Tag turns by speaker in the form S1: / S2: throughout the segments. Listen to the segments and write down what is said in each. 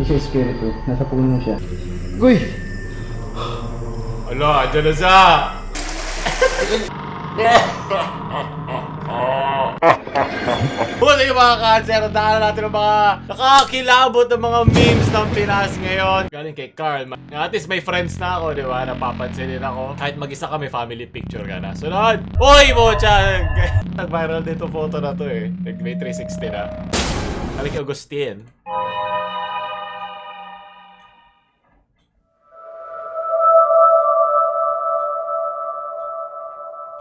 S1: siya espiritu. Nasa puno siya. Uy!
S2: Ala, andyan na siya! Buti yung mga cancer, daan natin ng mga nakakilabot ng mga memes ng Pinas ngayon. Galing kay Carl. At least may friends na ako, di ba? Napapansin din ako. Kahit mag-isa kami, family picture ka na. Sunod! Uy, mocha! Nag-viral dito photo na to eh. May 360 na. Galing kay Agustin.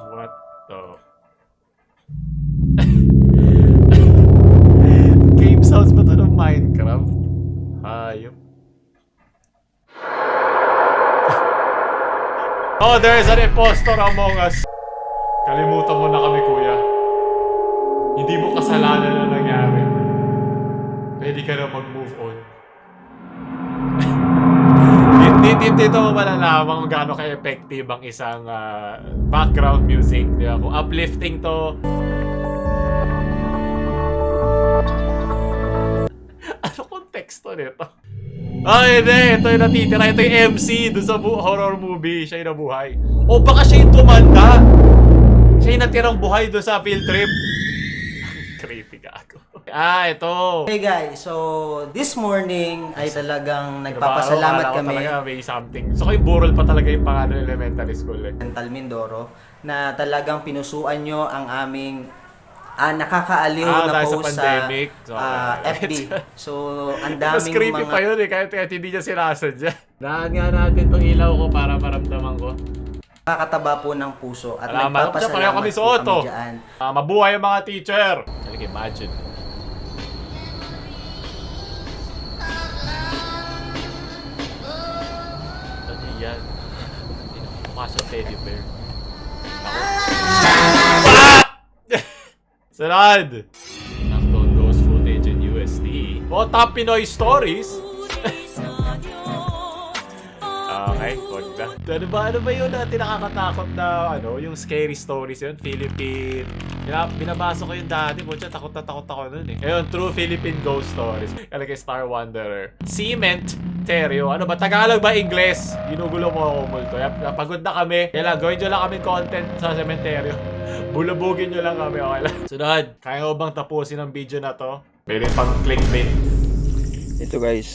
S2: What the... Game sounds ba ito ng Minecraft? Hayop. Oh, there's an impostor among us. Kalimutan mo na kami, kuya. Hindi mo kasalanan na nangyari. Pwede ka na mag-move on. Dito mo malalaman kung gaano ka-effective ang isang background music. Diba? Kung uplifting to. Ano konteksto nito? Ay, hindi. Ito yung natitira. Ito yung MC doon sa horror movie. Siya yung nabuhay. O baka siya yung tumanda. Siya yung natirang buhay doon sa field trip. Creepy ka ako. Ito.
S3: Hey guys, so this morning ay talagang nagpapasalamat kami.
S2: Talaga may something. So yung bural pa talaga yung pangalan ng elementary school eh.
S3: Mental Mindoro na talagang pinusuan nyo ang aming nakakaaliw na post sa FB. So ang daming
S2: mas creepy pa yun eh, kahit hindi niya sinasadya. Daan nga natin itong ilaw ko para maramdaman ko.
S3: Nakakataba po ng puso at
S2: nagpapasalamat
S3: po kami dyan.
S2: Mabuhay ang mga teacher! Imagine. Ano yan? Mukha siyang teddy bear. Sunod! Upload ghost footage in USD. O, top Pinoy stories! Okay, wag na. Ano ba yun natin nakakatakot na yung scary stories yun? Philippine. Binabasa ko yung dati. Butya, takot na takot ako nun eh. Ngayon, true Philippine ghost stories. Kaya kay Star Wanderer. Cementerio. Ano ba? Tagalog ba? Ingles? Ginugulo mo ako multo. Pagod na kami. Kaya lang, gawin nyo lang kami content sa cementerio. Bulabugin nyo lang kami. Okay lang. Sunod. Kaya ko bang tapusin ang video na to? Pwede pang clickbait.
S1: Ito guys.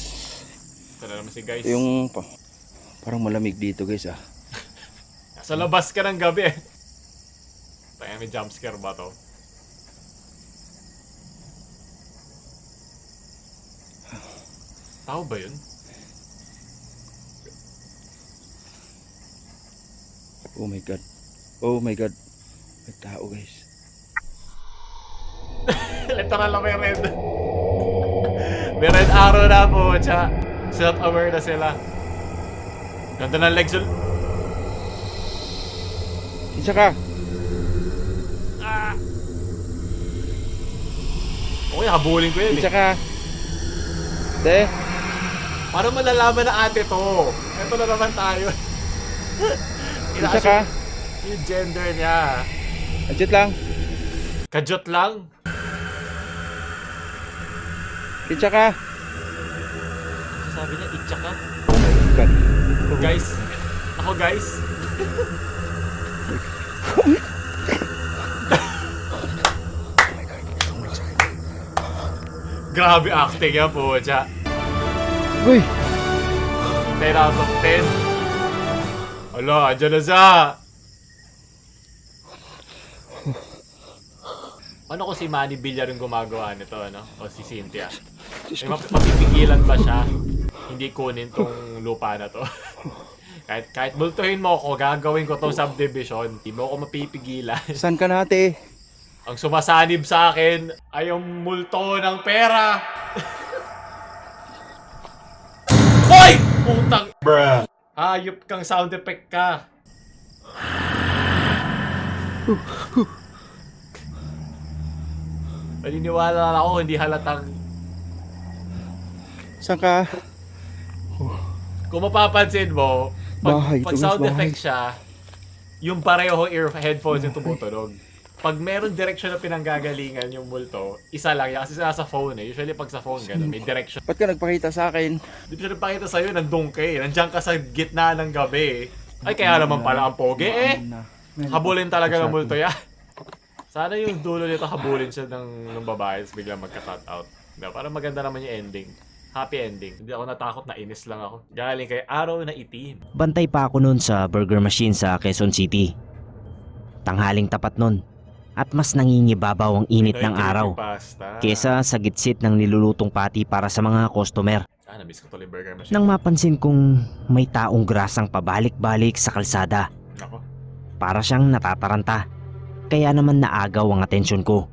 S2: Ito na naman si guys.
S1: Yung parang malamig dito guys
S2: Sa labas ka ng gabi eh. May jumpscare ba to? Tao ba yun?
S1: Oh my god. Oh my god. May tao guys.
S2: Literal na may red. May red arrow na po. Tsaka self-aware na sila. Ganda ng legs yun.
S1: Isa ka.
S2: Okay, habulin ko yun
S1: Isa
S2: eh.
S1: ka. Te.
S2: Paano malalaman na ate to? Ito na naman tayo.
S1: Isa ka.
S2: Yung gender niya.
S1: Adjust lang.
S2: Kajot lang.
S1: Isa ka.
S2: Sabi niya, itcha ka.
S1: Oh my god.
S2: Guys. Ako guys. Grabe acting yan po, Cha.
S1: Uy!
S2: 10 out of 10. Ala, andyan na siya. Ano ko si Manny Villar yung gumagawa nito, ano? O si Cynthia? Mapipigilan ba siya? Hindi kunin tong lupa na to. kahit multuhin mo ako, gagawin ko tong subdivision. Hindi mo ako mapipigilan.
S1: Saan ka nate?
S2: Ang sumasanib sa akin ay yung multo ng pera. Hoy! Putang! Bruh! Hayop kang sound effect ka. Paniniwala na ako, hindi halatang...
S1: Saan ka?
S2: Kung mapapansin mo, pag
S1: Bahay,
S2: sound
S1: bahay.
S2: effect siya, yung pareho headphones yung tumutunog. pag meron direction na pinanggagalingan yung multo, isa lang yan. Kasi nasa phone eh. Usually pag sa phone gano'n, may direction.
S1: Ba't ka nagpakita sa akin?
S2: Di ba siya nagpakita sa'yo, nandun ka eh. Nandiyan ka sa gitna ng gabi eh. Ay, kaya naman pala ang pogi eh. Habulin talaga ng multo yan. Sana yung dulo nito habulin siya ng babae, biglang magka-cut out. Diba? Para maganda naman yung ending. Happy ending. Hindi ako natakot, nainis lang ako. Galing kay araw na itim.
S4: Bantay pa ako noon sa burger machine sa Quezon City. Tanghaling tapat noon. At mas nangingibabaw ang init ng araw kesa sa gitsit ng nilulutong pati para sa mga customer.
S2: Namiss ko tuloy burger machine.
S4: Nang mapansin kong may taong grasang pabalik-balik sa kalsada.
S2: Ako.
S4: Para siyang natataranta. Kaya naman naagaw ang atensyon ko.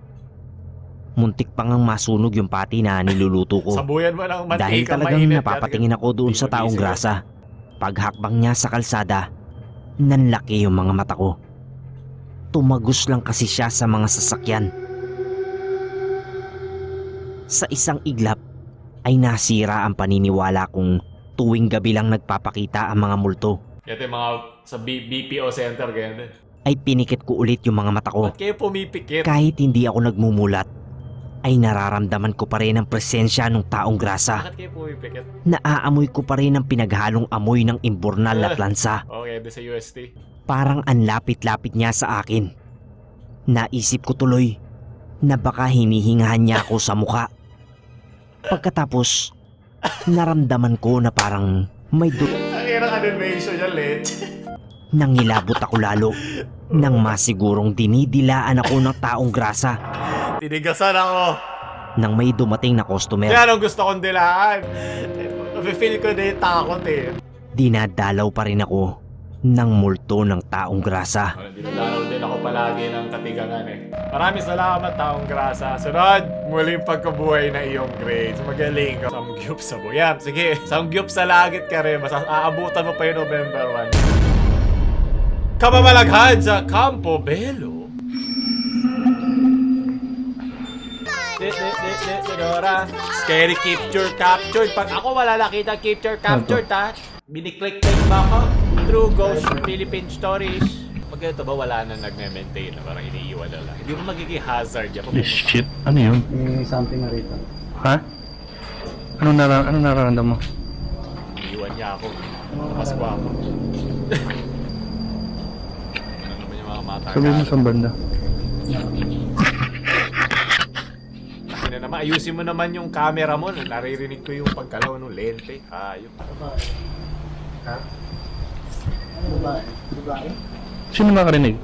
S4: Muntik pang ang masunog yung pati na niluluto ko.
S2: Sabuyan mo ng mantika,
S4: dahil talagang
S2: mainit,
S4: napapatingin ako doon sa taong grasa. Paghakbang niya sa kalsada, nanlaki yung mga mata ko. Tumagos lang kasi siya sa mga sasakyan. Sa isang iglap ay nasira ang paniniwala kong tuwing gabi lang nagpapakita ang mga multo.
S2: Ito yung mga sa BPO center ganyan.
S4: Ay pinikit ko ulit yung mga mata ko.
S2: Ba't kayo pumipikit?
S4: Kahit hindi ako nagmumulat, ay nararamdaman ko pa rin ang presensya ng taong grasa.
S2: Bakit kayo pumipikit?
S4: Naaamoy ko pa rin ang pinaghalong amoy ng imbornal at lansa.
S2: Okay, doon sa UST.
S4: Parang ang lapit-lapit niya sa akin. Naisip ko tuloy na baka hinihingahan niya ako sa muka. Pagkatapos, naramdaman ko na parang may
S2: Ang hirang animation niya, Let.
S4: Nangilabot ako lalo nang masigurong dinidilaan ako ng taong grasa.
S2: Tinigasan ako.
S4: Nang may dumating na customer.
S2: Kaya anong gusto kong dilaan? Feel ko na yung takot eh.
S4: Dinadalaw pa rin ako ng multo ng taong grasa.
S2: Dinadalaw din ako palagi ng katigangan eh. Maraming salamat taong grasa. Sunod, muling pagkabuhay na iyong grades. Magaling ka. Samgyup sa buyan. Sige, samgyup sa langit ka rin. Basta aabutan mo pa yung November 1. Kamamalaghan sa Campo Bello. Scary captured. Pag ako wala nakita captured ha. Biniklik-click ba ako? True Ghost Philippine Stories. Pag ito ba wala na nagme-maintain na parang iniiwan na lang. Hindi mo magiging hazard yan.
S5: This shit? Ano yun?
S3: May something na rito.
S5: Ha? Anong nararamdaman mo?
S2: Iniiwan niya ako. Mas guwapo. Ano naman yung mga mata?
S5: Sabihin mo sa banda.
S2: Na naman, ayusin mo naman yung camera mo. Naririnig ko yung pagkalaw ng lente. Ayun.
S3: Ha? Babae? Babae?
S5: Sino makarinig?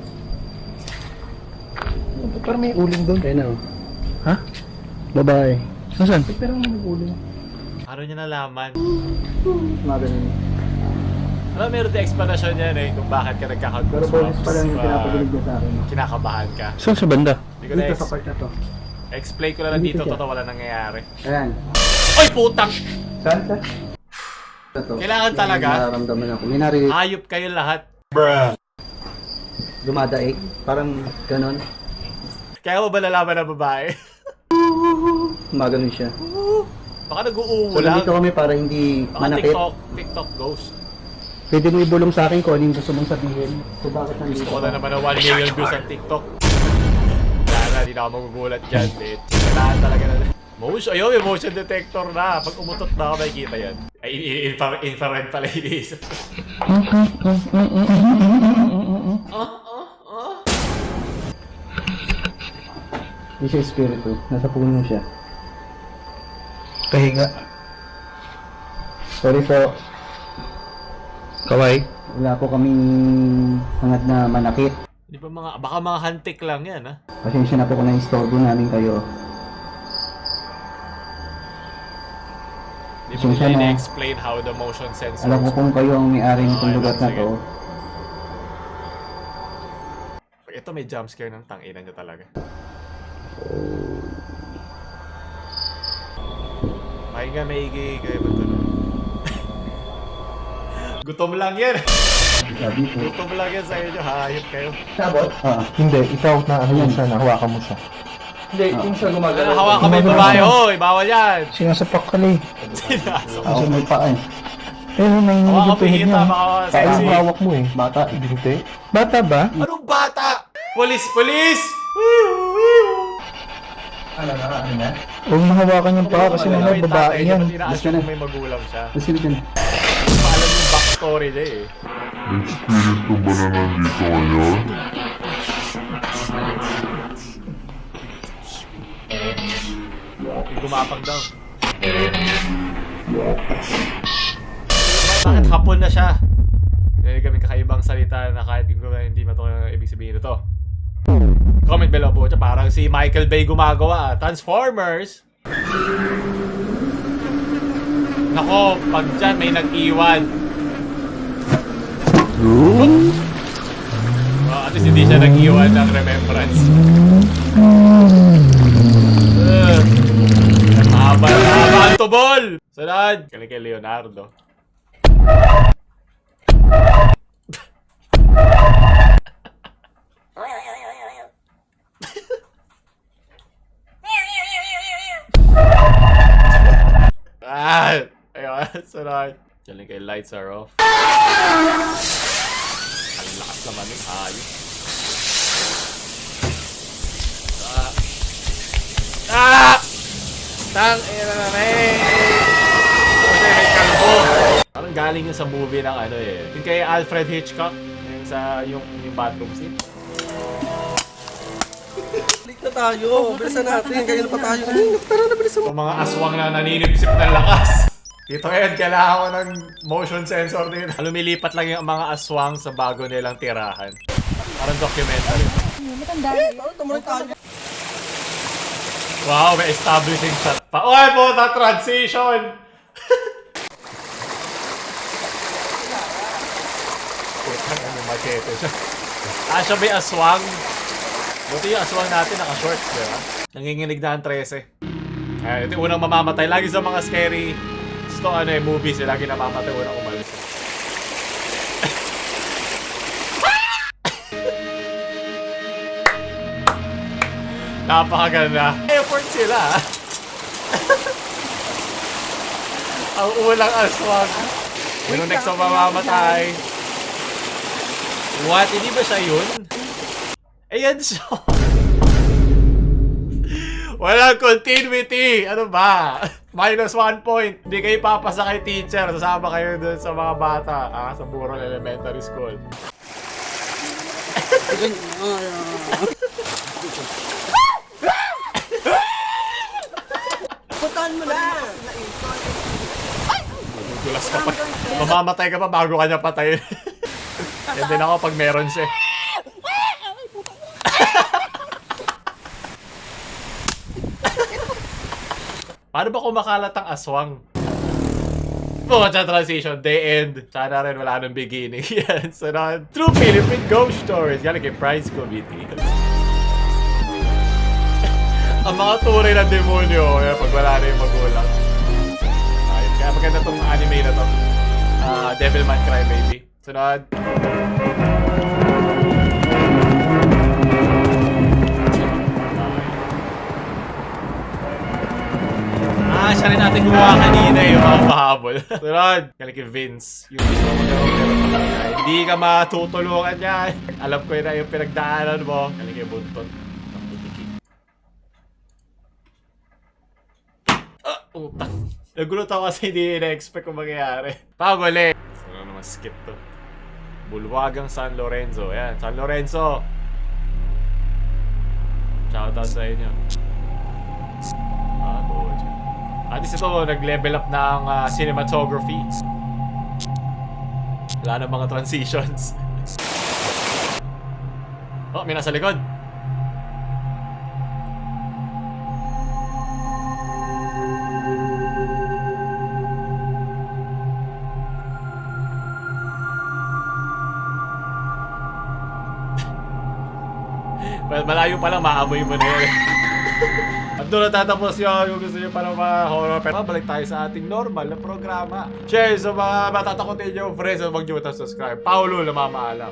S3: Parang may uling doon. Ayun na.
S5: Ha?
S3: Babae.
S5: Nasaan?
S3: Pero may uling.
S2: Paano niya nalaman?
S3: Mga ganun.
S2: Alam, meron din explanation yan eh kung bakit ka
S3: Pero
S2: nagkakagoosebumps.
S3: bonus pa lang yung pinapagilig niya sa akin.
S2: Kinakabahan ka.
S5: Saan sa banda?
S2: Hindi ko na
S3: Dito sa part na to.
S2: explain ko na lang dito, totoo wala nangyayari.
S3: Ayan.
S2: Oy, putang!
S3: Saan? Ito.
S2: Kailangan talaga?
S3: May nararamdaman ako. May narinig.
S2: Hayop kayo lahat.
S3: Dumadaig. Parang ganon.
S2: Kaya mo ba nalaman ng babae?
S3: Maganon siya.
S2: Baka nag-uuwo
S3: So
S2: lang.
S3: nandito kami para hindi
S2: Baka
S3: manakit.
S2: TikTok ghost.
S3: Pwede mo ibulong sa akin kung ano yung gusto mong sabihin. So bakit nandito?
S2: Gusto ko na naman ng 1 million views sa TikTok. Wala na, hindi na ako magugulat dyan. Kailangan talaga na. Motion, ayun, may motion detector na. Pag umutot na ako, makikita yan. Ay, infrared pala iniisip.
S3: Hindi siya espiritu. Nasa puno siya.
S5: Pahinga.
S3: Sorry po.
S5: Kaway.
S3: Wala po kaming hangad na manakit.
S2: Di ba baka mga hantik lang yan, ha?
S3: Pasensya na po kung na-istorbo namin kayo.
S2: Di mo
S3: Pasensya
S2: nila
S3: na.
S2: explain how the motion sensor
S3: Alam ko kung kayo ang may-ari nitong lugar na to.
S2: Ito may jumpscare ng tanginan nyo talaga. Pahinga maigi kayo ba ito? Gutom lang yan!
S3: Sabi po.
S2: Gutom lang yan sa inyo, hayop kayo.
S3: Sabot?
S5: Hindi, ikaw na ayan sana, hawakan mo siya.
S3: Hindi, yung siya gumagalaw.
S2: Hawa ka may babae, hoy! Bawal yan!
S5: Sinasapak ka li.
S2: Sinasok.
S3: Ako may paa eh.
S5: Ayun, nanginginig
S2: Hawa ka
S5: yung tuhod
S2: pikita,
S5: niya.
S2: baka
S5: Kaya
S2: sexy.
S5: ang hawak mo eh.
S3: Bata.
S5: Hindi. Bata ba?
S2: Anong bata? Police! Police!
S5: Ano na? Huwag mo hawakan yung paa kasi mga babae yan.
S2: Inaas ka may magulang siya.
S5: Kasi din.
S2: Paalam yung backstory niya eh.
S6: Espiritu ba na nandito ngayon?
S2: Gumapang daw. Bakit hapon na siya? Kami kakaibang salita na kahit hindi mo ito ibig sabihin ito. Comment below po. Parang si Michael Bay gumagawa. Transformers! Nako, pag dyan may nag-iwan. At least hindi siya nag-iwan ng remembrance. Mahaba ang tubol! Sunod! Galing kay Leonardo. Ayun, sunod. Galing kay lights are off. Ang lakas naman yung hayop. Tang ina na kasi may kalbo. Parang galing yun sa movie ng ano eh. Yung kay Alfred Hitchcock. Yung sa yung bathroom scene.
S7: Balik na tayo. Bilisan natin. Kaya pa tayo. Tara na, bilisan mo.
S2: Yung mga aswang na naninipsip ng lakas. Dito ngayon, kailangan ko ng motion sensor din. Lumilipat lang yung mga aswang sa bago nilang tirahan. Parang documentary.
S8: Matanda na yun.
S7: Tumuloy tayo.
S2: Wow, may establishing shot pa. Oy, puta, transition! Putang ano, machete siya. Siya may aswang. Buti yung aswang natin naka-shorts, di ba? Nanginginig na ang 13. Ito yung unang mamamatay. Lagi sa mga scary movies, lagi namamatay unang umalis. Napakaganda. Effort sila. Ang unang aswang. Yung next na mamamatay. What? Hindi ba siya yun? Ayan siya. Walang continuity. Ano ba? -1 point. Hindi kayo papasa kay teacher. Sasama kayo dun sa mga bata. Sa Burol Elementary School.
S7: Puntahan mo na.
S2: Magugulas ka pa. Mamamatay ka pa bago ka niya patayin. Yan din ako pag meron siya. Paano ba kumakalat ang aswang? Transition, day end. Sana rin wala nang beginning. Yan, so true Philippine Ghost Stories. Yan, kay Prize Committee. Ang mga tunay ng demonyo, pag wala na yung magulang. Ayun, kaya maganda tong anime na to. Devilman Crybaby. Sunod. Siya rin natin gumawa kanina yung mga pahabol. Sunod. Galing kay Vince. Yung gusto mo gawin. Hindi ka matutulungan niya. Alam ko yun na yung pinagdaanan mo. Galing kay Buntot. Utang. Nagulat ako kasi hindi na-expect kung mangyayari. PaoLUL. Ano naman skip to? Bulwagang San Lorenzo. Ayan, San Lorenzo. Shoutout sa inyo. Boy. At least ito, nag-level up ng cinematography. Wala na mga transitions. Oh, may nasa likod. Malayo pa lang, maamoy mo na yun. At doon natatapos yun. Kung gusto nyo pa ng mga horror, pero balik tayo sa ating normal na programa. Share sa mga matatakotin nyo, friends, at mag-subscribe. PaoLUL na mamaalam.